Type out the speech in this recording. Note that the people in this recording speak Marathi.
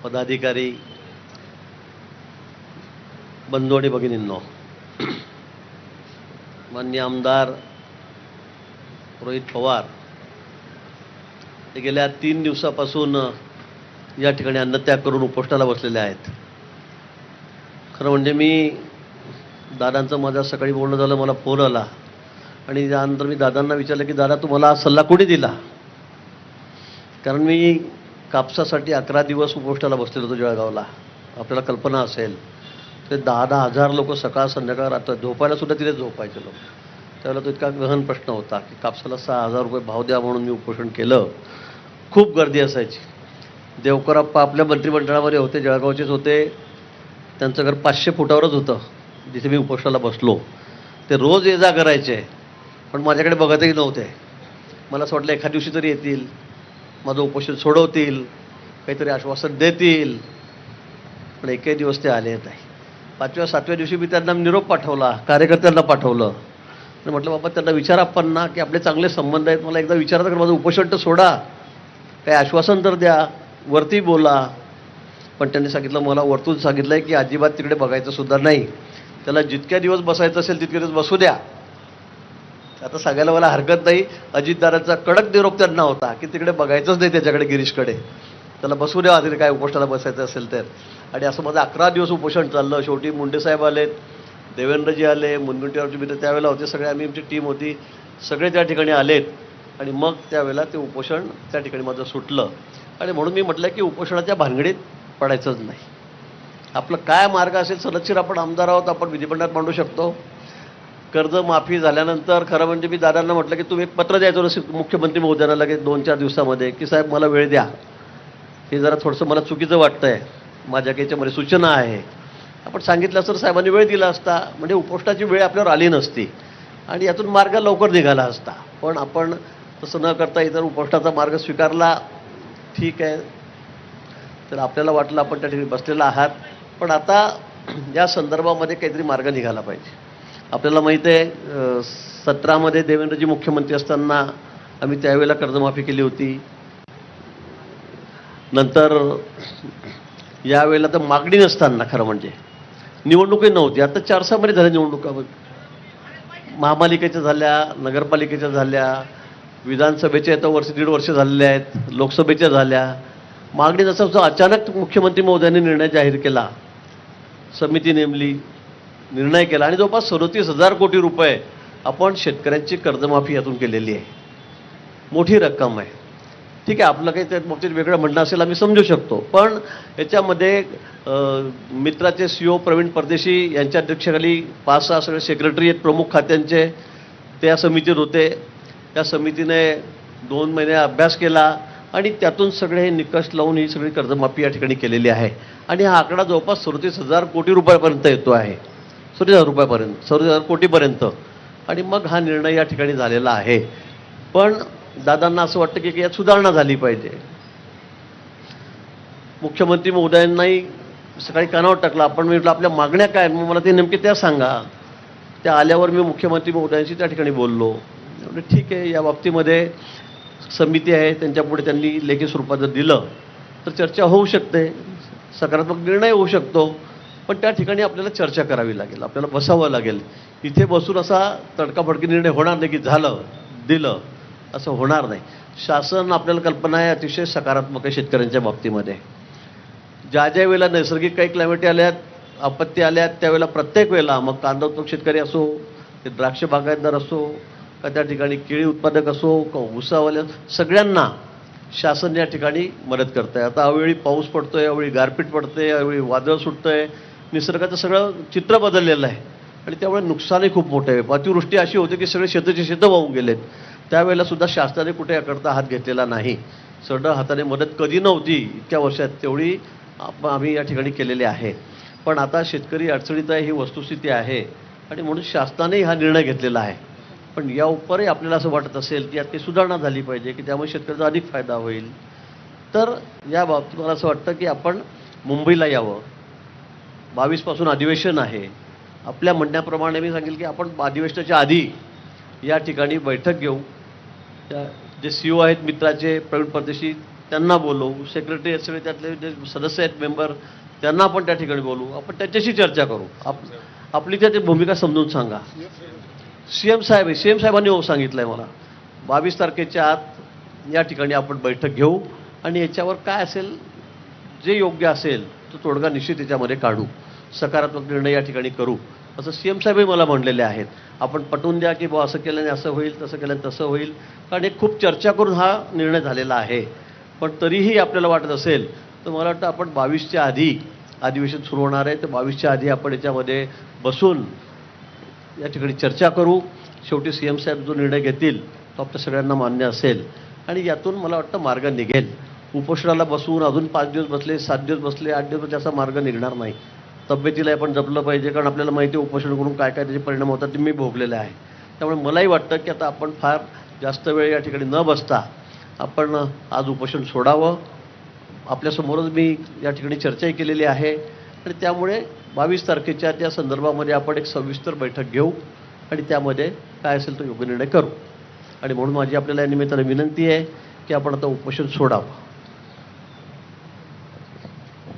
पदाधिकारी, बंधू आणि भगिनींनो, माननीय आमदार रोहित पवार हे गेल्या 3 दिवसापासून या ठिकाणी अन्नत्याग करून उपोषणाला बसलेले आहेत. खरं म्हणजे मी दादांचं माझ्या सकाळी बोलणं झालं, मला फोन आला आणि त्यानंतर मी दादांना विचारलं की दादा तुम्हाला हा सल्ला कोणी दिला, कारण मी कापसासाठी 11 दिवस उपोषणाला बसलेलो होतो जळगावला. आपल्याला कल्पना असेल ते 10-10 हजार लोक सकाळ संध्याकाळ रात्र झोपायला सुद्धा तिथे झोपायचे लोक. त्यावेळेला तो इतका गहन प्रश्न होता की कापसाला 6,000 रुपये भाव द्या म्हणून मी उपोषण केलं. खूप गर्दी असायची. देवकरप्पा आपल्या मंत्रिमंडळामध्ये होते, जळगावचेच होते. त्यांचं घर 500 फुटावरच होतं जिथे मी उपोषणाला बसलो. ते रोज ये जा करायचे पण माझ्याकडे बघतही नव्हते. मला असं वाटलं एखाद दिवशी तरी येतील, माझं उपोषण सोडवतील, काहीतरी आश्वासन देतील, पण एकही दिवस ते आले नाही. 5व्या-7व्या दिवशी मी त्यांना निरोप पाठवला, कार्यकर्त्यांना पाठवलं आणि म्हटलं बाबा त्यांना विचारा ना की आपले चांगले संबंध आहेत, मला एकदा विचारा तर माझं उपोषण तर सोडा, काही आश्वासन तर द्या, वरती बोला. पण त्यांनी सांगितलं, मला वरतून सांगितलं आहे की अजिबात तिकडे बघायचं सुद्धा नाही, त्याला जितक्या दिवस बसायचं असेल तितके दिवस बसू द्या. आता सांगायला मला हरकत नाही, अजितदारांचा कडक निरोप त्यांना होता की तिकडे बघायचंच नाही त्याच्याकडे, गिरीशकडे, त्याला बसू द्या आधी काय उपोषणाला बसायचं असेल तर. आणि असं माझं 11 दिवस उपोषण चाललं. शेवटी मुंडेसाहेब आलेत, देवेंद्रजी आले, मुनगंटीवारचे मित्र त्यावेळेला होते, सगळे आम्ही आमची टीम होती, सगळे त्या ठिकाणी आलेत आणि मग त्यावेळेला ते उपोषण त्या ठिकाणी माझं सुटलं. आणि म्हणून मी म्हटलं की उपोषणाच्या भानगडीत पडायचंच नाही. आपलं काय मार्ग असेल, सनदशीर आपण आमदार आहोत, आपण विधिमंडळात मांडू शकतो. कर्जमाफी झाल्यानंतर खरं म्हणजे मी दादांना म्हटलं की तुम्ही एक पत्र द्यायचं होतं मुख्यमंत्री महोदयांना लगेच 2-4 दिवसामध्ये की साहेब मला वेळ द्या, हे जरा थोडंसं मला चुकीचं वाटतंय, माझ्या काही याच्यामध्ये सूचना आहे. आपण सांगितलं असतं साहेबांनी वेळ दिला असता, म्हणजे उपोषणाची वेळ आपल्यावर आली नसती आणि यातून मार्ग लवकर निघाला असता. पण आपण तसं न करता इतर उपोषणाचा मार्ग स्वीकारला. ठीक आहे, तर आपल्याला वाटलं आपण त्या ठिकाणी बसलेला आहात, पण आता या संदर्भामध्ये काहीतरी मार्ग निघाला पाहिजे. आपल्याला माहीत आहे 17मध्ये देवेंद्रजी मुख्यमंत्री असताना आम्ही त्यावेळेला कर्जमाफी केली होती. नंतर यावेळेला तर मागणी नसताना खरं म्हणजे निवडणूकही नव्हती. आता 4-6 महिने झाल्या निवडणुका, महापालिकेच्या झाल्या, नगरपालिकेच्या झाल्या, विधानसभेच्या तर वर्ष 1.5 वर्ष झालेले आहेत, लोकसभेच्या झाल्या. मागणी नसताना अचानक मुख्यमंत्री महोदयांनी निर्णय जाहीर केला, समिती नेमली, निर्णय केला आणि जवळपास 37,000 कोटी रुपये आपण शेतकऱ्यांची कर्जमाफी यातून केलेली आहे. मोठी रक्कम आहे. ठीक आहे, आपलं काही त्या बाबतीत वेगळं म्हणणं असेल आम्ही समजू शकतो, पण याच्यामध्ये मित्राचे CEO प्रवीण परदेशी यांच्या अध्यक्षतेखाली 5-6 सगळे सेक्रेटरी आहेत प्रमुख खात्यांचे, ते या समितीत होते. त्या समितीने 2 महिने अभ्यास केला आणि त्यातून सगळे हे निकष लावून ही सगळी कर्जमाफी या ठिकाणी केलेली आहे. आणि हा आकडा जवळपास 37,000 कोटी रुपयापर्यंत येतो आहे, 37,000 रुपयापर्यंत, 37,000 कोटीपर्यंत. आणि मग हा निर्णय या ठिकाणी झालेला आहे. पण दादांना असं वाटतं की यात सुधारणा झाली पाहिजे. मुख्यमंत्री महोदयांनाही सकाळी कानावर टाकला. आपण म्हटलं आपल्या मागण्या काय, मग मला ते नेमके त्या सांगा. त्या आल्यावर मी मुख्यमंत्री महोदयांशी त्या ठिकाणी बोललो. म्हणजे ठीक आहे, या बाबतीमध्ये समिती आहे, त्यांच्यापुढे त्यांनी लेखी स्वरूपात जर दिलं तर चर्चा होऊ शकते, सकारात्मक निर्णय होऊ शकतो. पण त्या ठिकाणी आपल्याला चर्चा करावी लागेल, आपल्याला बसावं लागेल. इथे बसून असा तडकाफडकी निर्णय होणार नाही की झालं दिलं, असं होणार नाही. शासन आपल्याला कल्पना आहे अतिशय सकारात्मक आहे शेतकऱ्यांच्या बाबतीमध्ये. ज्या वेळेला नैसर्गिक काही क्लायमेटी आल्यात, आपत्ती आल्यात, त्यावेळेला प्रत्येक वेळेला मग कांदा उत्पादक शेतकरी असो, ते द्राक्ष बागायतदार असो, का त्या ठिकाणी केळी उत्पादक असो, का ऊसावाले, सगळ्यांना शासन या ठिकाणी मदत करत आहे. आता अवेळी पाऊस पडतोय, अवेळी गारपीट पडते, अवेळी वादळ सुटतंय, निसर्गाचं सगळं चित्र बदललेलं आहे आणि त्यामुळे नुकसानही खूप मोठं आहे. अतिवृष्टी अशी होते की सगळे शेतं वाहून गेलेत. त्यावेळेला सुद्धा शासनाने कुठे याकरता हात घेतलेला नाही. सरळ हाताने मदत कधी नव्हती इतक्या वर्षात, तेवढी आम्ही या ठिकाणी केलेली आहे. पण आता शेतकरी अडचणीत आहे, ही वस्तुस्थिती आहे आणि म्हणून शासनानेही हा निर्णय घेतलेला आहे. पण या उपरही आपल्याला असं वाटत असेल की यात काही सुधारणा झाली पाहिजे की त्यामुळे शेतकऱ्याचा अधिक फायदा होईल, तर या बाबतीत मला असं वाटतं की आपण मुंबईला यावं. 22 पासून अधिवेशन आहे. आपल्या म्हणण्याप्रमाणे मी सांगेल की आपण अधिवेशनाच्या आधी या ठिकाणी बैठक घेऊ. त्या जे CEO आहेत मित्राचे प्रवीण परदेशी, त्यांना बोलवू, सेक्रेटरी सगळे त्यातले जे सदस्य आहेत मेंबर त्यांना आपण त्या ठिकाणी बोलवू, आपण त्याच्याशी चर्चा करू. आपली त्याची भूमिका समजून सांगा. सीएम साहेब आहे, सीएम साहेबांनी सांगितलं आहे मला 22 तारखेच्या आत या ठिकाणी आपण बैठक घेऊ आणि याच्यावर काय असेल जे योग्य असेल तो तोडगा निश्चित याच्यामध्ये काढू, सकारात्मक निर्णय या ठिकाणी करू असं सीएम साहेबही मला म्हणलेले आहेत. आपण पटवून द्या की बुवा असं केल्याने असं होईल, तसं केल्याने तसं होईल, कारण एक खूप चर्चा करून हा निर्णय झालेला आहे. पण तरीही आपल्याला वाटत असेल तर मला वाटतं आपण 22च्या आधी अधिवेशन सुरू होणार आहे, तर 22च्या आधी आपण याच्यामध्ये बसून या ठिकाणी चर्चा करू. शेवटी सीएम साहेब जो निर्णय घेतील तो आपल्या सगळ्यांना मान्य असेल आणि यातून मला वाटतं मार्ग निघेल. उपोषणाला बसून अजून 5 दिवस बसले, 7 दिवस बसले, 8 दिवस बसले असा मार्ग निघणार नाही. तब्येतीला आपण जपलं पाहिजे, कारण आपल्याला माहिती आहे उपोषण करून काय काय त्याचे परिणाम होतात ते मी भोगलेले आहे. त्यामुळे मलाही वाटतं की आता आपण फार जास्त वेळ या ठिकाणी न बसता आपण आज उपोषण सोडावं. आपल्यासमोरच मी या ठिकाणी चर्चाही केलेली आहे आणि त्यामुळे 22 तारखेच्या त्या संदर्भामध्ये आपण एक सविस्तर बैठक घेऊ आणि त्यामध्ये काय असेल तो योग्य निर्णय करू. आणि म्हणून माझी आपल्याला या निमित्तानं विनंती आहे की आपण आता उपोषण सोडावं.